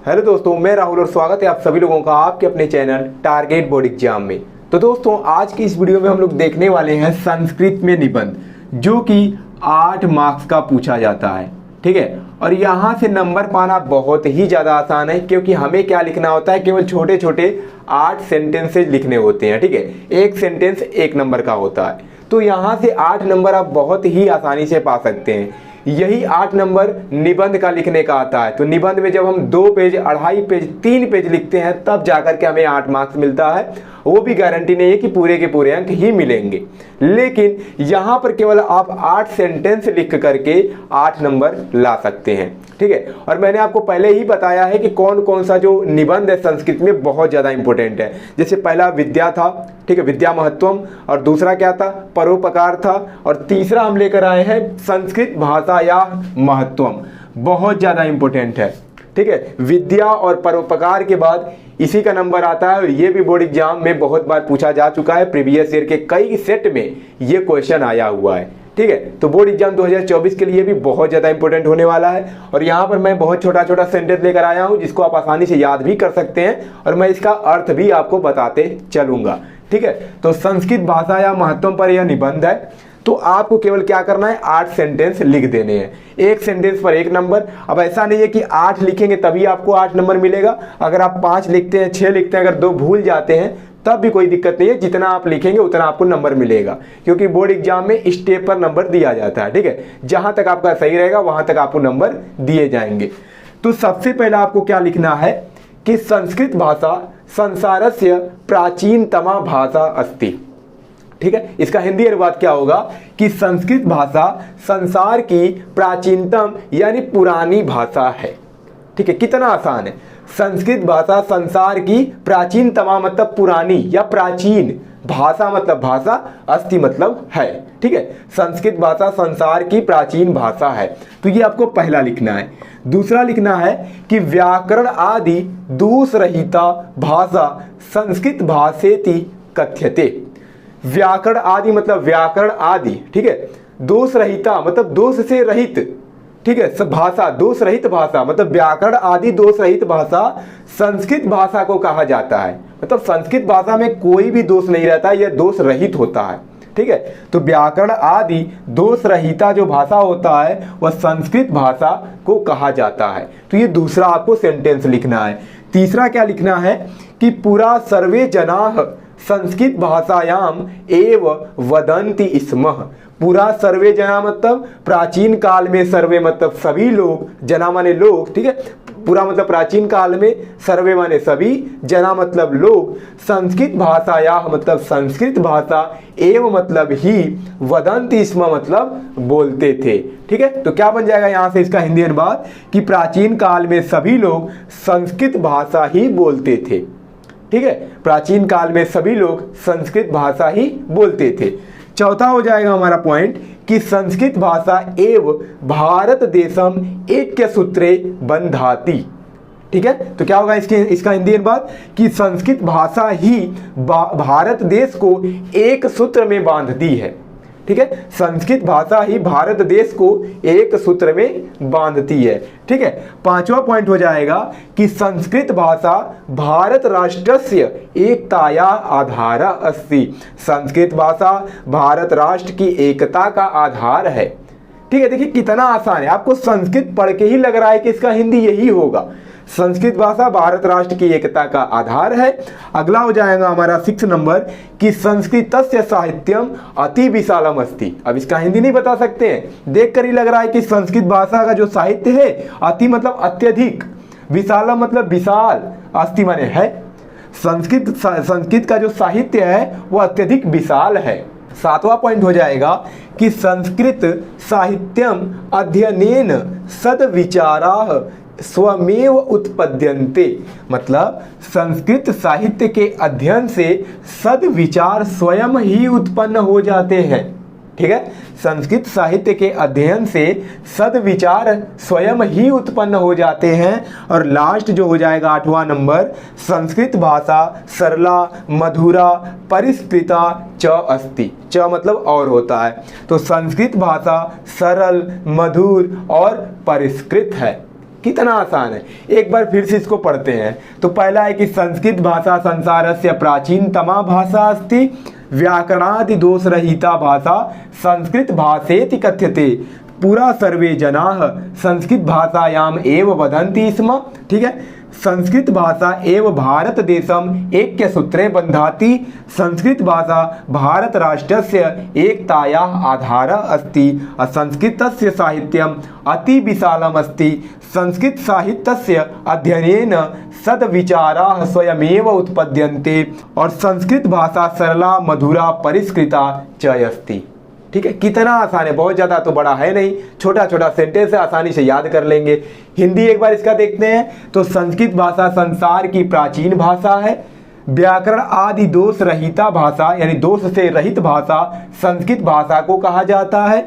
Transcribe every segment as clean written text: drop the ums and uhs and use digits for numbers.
Hello दोस्तों, मैं राहुल और स्वागत है आप सभी लोगों का आपके अपने चैनल टारगेट बोर्ड एग्जाम में। तो दोस्तों, आज की इस वीडियो में हम लोग देखने वाले हैं संस्कृत में निबंध, जो कि 8 मार्क्स का पूछा जाता है। ठीक है, और यहाँ से नंबर पाना बहुत ही ज़्यादा आसान है, क्योंकि हमें क्या लिखना होता है, केवल छोटे छोटे 8 सेंटेंसेज लिखने होते हैं। ठीक है, एक सेंटेंस 1 नंबर का होता है, तो यहाँ से 8 नंबर आप बहुत ही आसानी से पा सकते हैं। यही 8 नंबर निबंध का लिखने का आता है। तो निबंध में जब हम 2 पेज, 2.5 पेज, 3 पेज लिखते हैं, तब जाकर के हमें 8 मार्क्स मिलता है। वो भी गारंटी नहीं है कि पूरे के पूरे अंक ही मिलेंगे, लेकिन यहाँ पर केवल आप 8 सेंटेंस लिख करके 8 नंबर ला सकते हैं। ठीक है, और मैंने आपको पहले ही बताया है कि कौन कौन सा जो निबंध है संस्कृत में बहुत ज़्यादा इंपॉर्टेंट है। जैसे पहला विद्या था, ठीक है, विद्या महत्वम, और दूसरा क्या था, परोपकार था, और तीसरा हम लेकर आए हैं संस्कृत भाषा या महत्वम, बहुत ज़्यादा इंपॉर्टेंट है। ठीक है, विद्या और परोपकार के बाद इसी का नंबर आता है, और ये भी बोर्ड एग्जाम में बहुत बार पूछा जा चुका है। प्रीवियस ईयर के कई सेट में ये क्वेश्चन आया हुआ है। ठीक है, तो बोर्ड एग्जाम 2024 के लिए भी बहुत ज़्यादा इंपॉर्टेंट होने वाला है। और यहाँ पर मैं बहुत छोटा छोटा सेंटेंस लेकर आया हूँ, जिसको आप आसानी से याद भी कर सकते हैं, और मैं इसका अर्थ भी आपको बताते चलूँगा। ठीक है, तो संस्कृत भाषा या महत्वम पर यह निबंध है। तो आपको केवल क्या करना है, 8 सेंटेंस लिख देने हैं, एक सेंटेंस पर 1 नंबर। अब ऐसा नहीं है कि 8 लिखेंगे तभी आपको 8 नंबर मिलेगा। अगर आप 5 लिखते हैं, 6 लिखते हैं, अगर 2 भूल जाते हैं, तब भी कोई दिक्कत नहीं है। जितना आप लिखेंगे उतना आपको नंबर मिलेगा, क्योंकि बोर्ड एग्जाम में स्टेप पर नंबर दिया जाता है। ठीक है, जहां तक आपका सही रहेगा वहां तक आपको नंबर दिए जाएंगे। तो सबसे पहला आपको क्या लिखना है कि संस्कृत भाषा संसारस्य प्राचीनतमा भाषा अस्ति। ठीक है, इसका हिंदी अनुवाद क्या होगा कि संस्कृत भाषा संसार की प्राचीनतम यानी पुरानी भाषा है। ठीक है, कितना आसान है। संस्कृत भाषा संसार की प्राचीनतमा मतलब पुरानी या प्राचीन, भाषा मतलब भाषा, अस्ति मतलब है। ठीक है, संस्कृत भाषा संसार की प्राचीन भाषा है। तो ये आपको पहला लिखना है। दूसरा लिखना है कि व्याकरण आदि दोष रहिता भाषा संस्कृत भाषेति कथ्यते। व्याकरण आदि मतलब व्याकरण आदि, ठीक है, दोष रहिता मतलब दोष से रहित, ठीक है, सब भाषा, दोष रहित भाषा मतलब व्याकरण आदि दोष रहित भाषा संस्कृत भाषा को कहा जाता है। मतलब संस्कृत भाषा में कोई भी दोष नहीं रहता, यह दोष रहित होता है। ठीक है, तो व्याकरण आदि दोष रहिता जो भाषा होता है वह संस्कृत भाषा को कहा जाता है। तो ये दूसरा आपको सेंटेंस लिखना है। तीसरा क्या लिखना है कि पुरा सर्वे जनाः संस्कृत भाषायाम एव वदन्ति स्म। पूरा सर्वे जना मतलब प्राचीन काल में, सर्वे मतलब सभी लोग, जना माने लोग। ठीक है, पूरा मतलब प्राचीन काल में, सर्वे माने सभी, जना मतलब लोग, संस्कृत भाषाया मतलब संस्कृत भाषा, एव मतलब ही, वदन्ति स्म मतलब बोलते थे। ठीक है, तो क्या बन जाएगा यहाँ से इसका हिंदी अनुवाद कि प्राचीन काल में सभी लोग संस्कृत भाषा ही बोलते थे। ठीक है, प्राचीन काल में सभी लोग संस्कृत भाषा ही बोलते थे। चौथा हो जाएगा हमारा पॉइंट कि संस्कृत भाषा एव भारत देशम ऐक्य सूत्रे बंधाति। ठीक है, तो क्या होगा इसका हिंदी अनुवाद कि संस्कृत भाषा ही भारत देश को एक सूत्र में बांधती है। ठीक है, संस्कृत भाषा ही भारत देश को एक सूत्र में बांधती है। ठीक है, 5वां पॉइंट हो जाएगा कि संस्कृत भाषा भारत राष्ट्रस्य एकताया आधार अस्ति। संस्कृत भाषा भारत राष्ट्र की एकता का आधार है। ठीक है, देखिए कितना आसान है। आपको संस्कृत पढ़ के ही लग रहा है कि इसका हिंदी यही होगा। संस्कृत भाषा भारत राष्ट्र की एकता का आधार है। अगला हो जाएगा हमारा 6 नंबर कि संस्कृतस्य साहित्यम अति विशालम अस्ति। अब इसका हिंदी नहीं बता सकते हैं, देख कर ही लग रहा है कि संस्कृत भाषा का जो साहित्य है, अति मतलब अत्यधिक, विशालम मतलब विशाल, अस्ति माने है। संस्कृत का जो साहित्य है वो अत्यधिक विशाल है। 7वां पॉइंट हो जाएगा कि संस्कृत साहित्यम अध्ययनेन सद्विचाराः स्वमेव उत्पद्यन्ते। मतलब संस्कृत साहित्य के अध्ययन से सद्विचार स्वयं ही उत्पन्न हो जाते हैं। ठीक है, संस्कृत साहित्य के अध्ययन से सद्विचार स्वयं ही उत्पन्न हो जाते हैं। और लास्ट जो हो जाएगा 8वां नंबर, संस्कृत भाषा सरला मधुरा परिष्कृता च अस्ति। च मतलब और होता है, तो संस्कृत भाषा सरल, मधुर और परिष्कृत है। कितना आसान है, एक बार फिर से इसको पढ़ते हैं। तो पहला है कि संस्कृत भाषा संसारस्य प्राचीनतमा भाषा अस्ति, व्याकरणादि दोष रहिता भाषा संस्कृत भाषेति कथ्यते, पूरा सर्वे जनाः संस्कृत भाषायाम एव वदन्ति स्म। ठीक है, संस्कृत भाषा एव भारत देशम ऐक्य सूत्रे बन्धाति, संस्कृत भाषा भारत राष्ट्रस्य एकतायाः आधारः अस्ति, संस्कृतस्य साहित्यम् अति विशालम् अस्ति, संस्कृत साहित्यस्य अध्ययनेन सद्विचाराः स्वयमेव उत्पद्यन्ते, और संस्कृत भाषा सरला मधुरा परिष्कृता च अस्ति। ठीक है, कितना आसान है, बहुत ज़्यादा तो बड़ा है नहीं, छोटा छोटा सेंटेंस है, आसानी से याद कर लेंगे। हिंदी एक बार इसका देखते हैं। तो संस्कृत भाषा संसार की प्राचीन भाषा है, व्याकरण आदि दोष रहिता भाषा यानी दोष से रहित भाषा संस्कृत भाषा को कहा जाता है।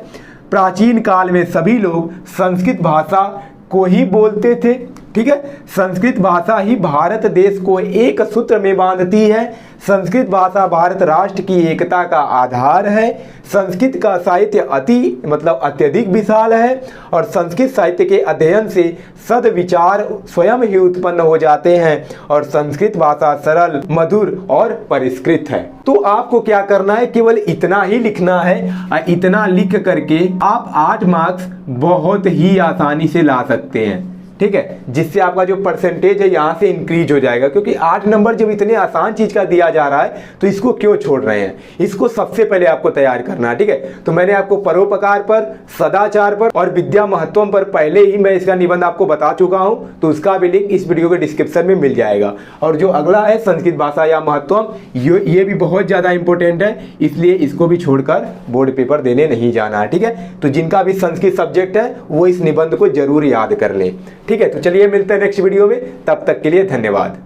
प्राचीन काल में सभी लोग संस्कृत भाषा को ही बोलते थे। ठीक है, संस्कृत भाषा ही भारत देश को एक सूत्र में बांधती है। संस्कृत भाषा भारत राष्ट्र की एकता का आधार है। संस्कृत का साहित्य अत्यधिक विशाल है, और संस्कृत साहित्य के अध्ययन से सद्विचार स्वयं ही उत्पन्न हो जाते हैं, और संस्कृत भाषा सरल मधुर और परिष्कृत है। तो आपको क्या करना है, केवल इतना ही लिखना है। इतना लिख करके आप 8 मार्क्स बहुत ही आसानी से ला सकते हैं। ठीक है, जिससे आपका जो परसेंटेज है यहाँ से इंक्रीज हो जाएगा, क्योंकि 8 नंबर जब इतने आसान चीज का दिया जा रहा है तो इसको क्यों छोड़ रहे हैं, इसको सबसे पहले आपको तैयार करना है। ठीक है, तो मैंने आपको परोपकार पर, सदाचार पर और विद्या महत्वम पर पहले ही मैं इसका निबंध आपको बता चुका हूँ, तो उसका भी लिंक इस वीडियो के डिस्क्रिप्शन में मिल जाएगा। और जो अगला है संस्कृत भाषा या महत्वम, ये भी बहुत ज्यादा इंपॉर्टेंट है, इसलिए इसको भी छोड़कर बोर्ड पेपर देने नहीं जाना है। ठीक है, तो जिनका भी संस्कृत सब्जेक्ट है वो इस निबंध को जरूर याद कर लें। ठीक है, तो चलिए मिलते हैं नेक्स्ट वीडियो में, तब तक के लिए धन्यवाद।